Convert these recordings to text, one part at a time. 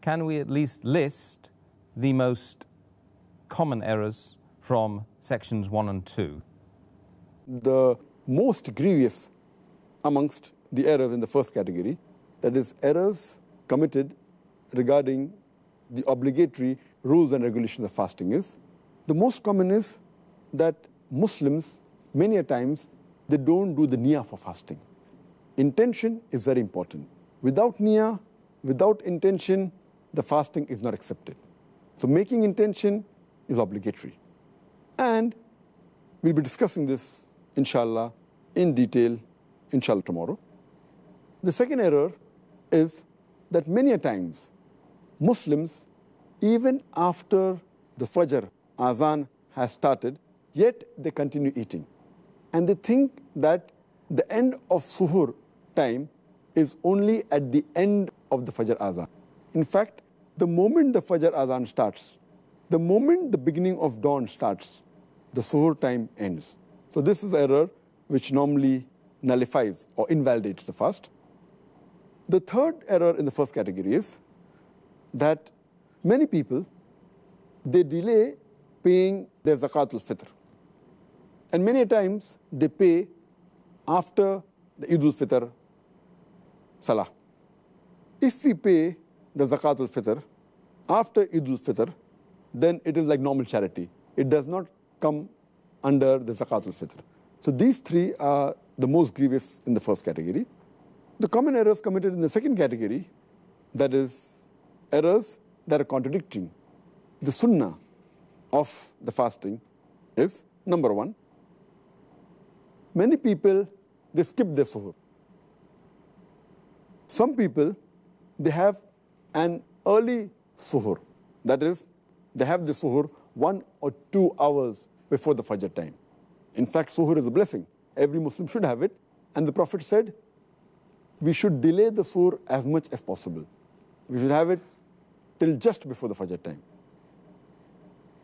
can we at least list the most common errors from sections 1 and 2? The most grievous amongst the errors in the first category, that is errors committed regarding the obligatory rules and regulations of fasting, is the most common is that Muslims, many a times, they don't do the neeyah for fasting. Intention is very important. Without neeyah, without intention, the fasting is not accepted. So making intention is obligatory. And we'll be discussing this, inshaAllah, in detail, inshaAllah, tomorrow. The second error is that many a times, Muslims, even after the Fajr Adhaan has started, yet they continue eating. And they think that the end of Suhur time is only at the end of the Fajr Adhaan. In fact, the moment the Fajr Adhaan starts, the moment the beginning of dawn starts, the Suhur time ends. So this is error which normally nullifies or invalidates the fast. The third error in the first category is that many people, they delay paying their zakat al-fitr. And many times they pay after the Eid al-Fitr Salah. If we pay the zakat al-fitr after Eid al-Fitr, then it is like normal charity. It does not come under the zakat al-fitr. So these three are the most grievous in the first category. The common errors committed in the second category, that is errors that are contradicting the sunnah of the fasting, is number one, many people, they skip their suhoor. Some people, they have an early suhoor. That is, they have the suhoor 1 or 2 hours before the Fajr time. In fact, suhoor is a blessing. Every Muslim should have it. And the Prophet said, we should delay the suhoor as much as possible. We should have it till just before the Fajr time.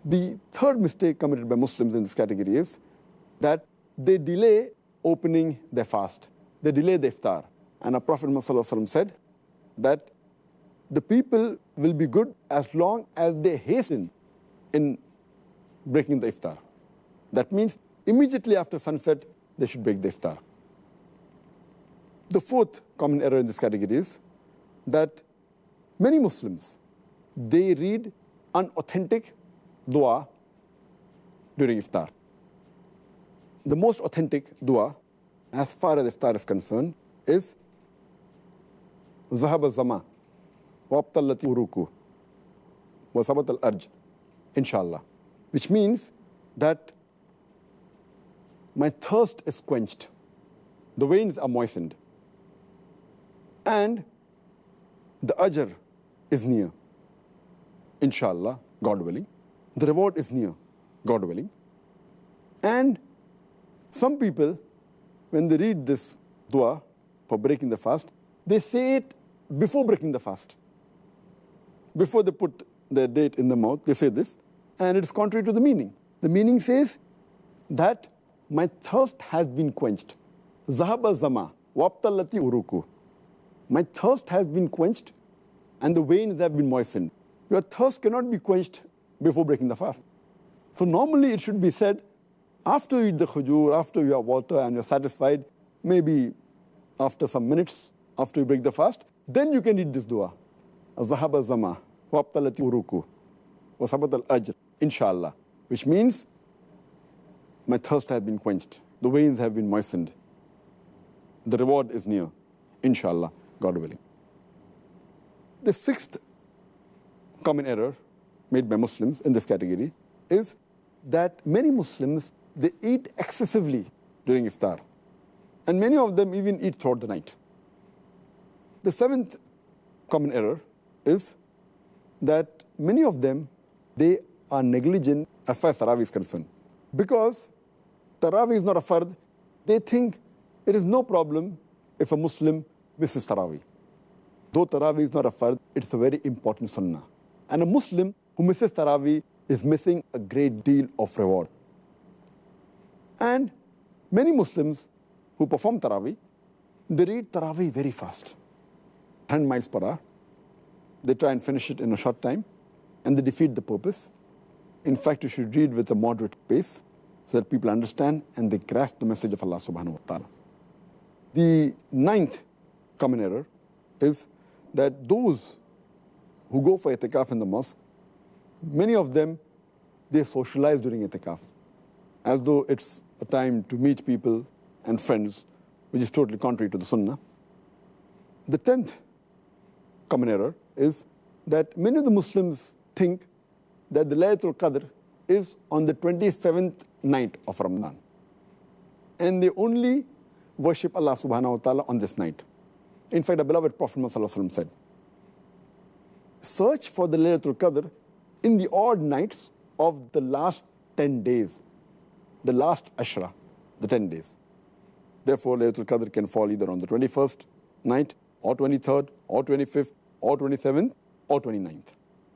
The third mistake committed by Muslims in this category is that they delay opening their fast. They delay the iftar. And our Prophet Muhammad said that the people will be good as long as they hasten in breaking the iftar. That means immediately after sunset, they should break the iftar. The fourth common error in this category is that many Muslims, they read unauthentic dua during iftar. The most authentic dua, as far as iftar is concerned, is Zahab al-Zama, wabtallati uruku, wa sabat al-arj, inshaAllah. Which means that my thirst is quenched, the veins are moistened, and the ajr is near, inshaAllah, God willing. The reward is near, God willing. And some people, when they read this dua for breaking the fast, they say it before breaking the fast. Before they put their date in the mouth, they say this, and it is contrary to the meaning. The meaning says that my thirst has been quenched. Zahaba zama, wabtallati uruku. My thirst has been quenched, and the veins have been moistened. Your thirst cannot be quenched before breaking the fast. So normally it should be said after you eat the khujur, after you have water and you're satisfied, maybe after some minutes, after you break the fast, then you can read this dua. Zahaba zama, wabtallati uruku, wa sabat al-ajr, inshaAllah. Which means, my thirst has been quenched. The veins have been moistened. The reward is near, inshaAllah, God willing. The sixth common error made by Muslims in this category is that many Muslims, they eat excessively during iftar. And many of them even eat throughout the night. The seventh common error is that many of them, they are negligent as far as Tarawih is concerned. Because Tarawih is not a fard, they think it is no problem if a Muslim misses Tarawih. Though Tarawih is not a fard, it's a very important sunnah. And a Muslim who misses Tarawih is missing a great deal of reward. And many Muslims who perform Tarawih, they read Tarawih very fast, 100 miles per hour. they try and finish it in a short time, and they defeat the purpose. In fact, you should read with a moderate pace so that people understand and they grasp the message of Allah subhanahu wa ta'ala. The ninth common error is that those who go for itikaf in the mosque, many of them, they socialize during itikaf, as though it's a time to meet people and friends, which is totally contrary to the sunnah. The 10th common error is that many of the Muslims think that the Laylatul Qadr is on the 27th night of Ramadan. And they only worship Allah subhanahu wa ta'ala on this night. In fact, the beloved Prophet Muhammad said, search for the Laylatul Qadr in the odd nights of the last 10 days, the last Ashra, the 10 days. Therefore, Laylatul Qadr can fall either on the 21st night, or 23rd, or 25th, or 27th, or 29th.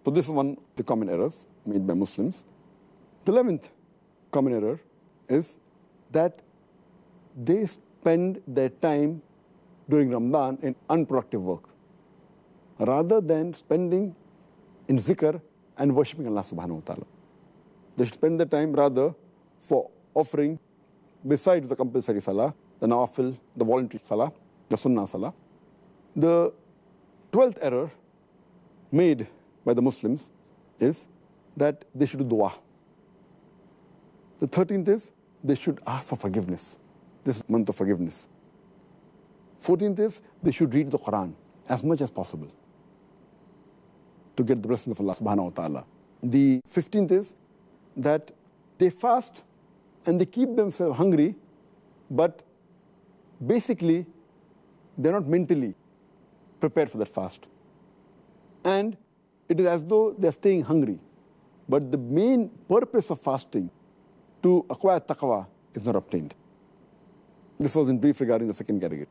So this is one of the common errors made by Muslims. The 11th common error is that they spend their time during Ramadan in unproductive work, rather than spending in zikr and worshipping Allah subhanahu wa ta'ala. They should spend their time rather for offering, besides the compulsory salah, the nawafil, the voluntary salah, the sunnah salah. The 12th error made by the Muslims is that they should do dua. The 13th is they should ask for forgiveness. This is month of forgiveness. 14th is they should read the Quran as much as possible to get the blessing of Allah subhanahu wa ta'ala. The 15th is that they fast and they keep themselves hungry, but basically they're not mentally prepared for that fast. And it is as though they're staying hungry. But the main purpose of fasting, to acquire taqwa, is not obtained. This was in brief regarding the second category.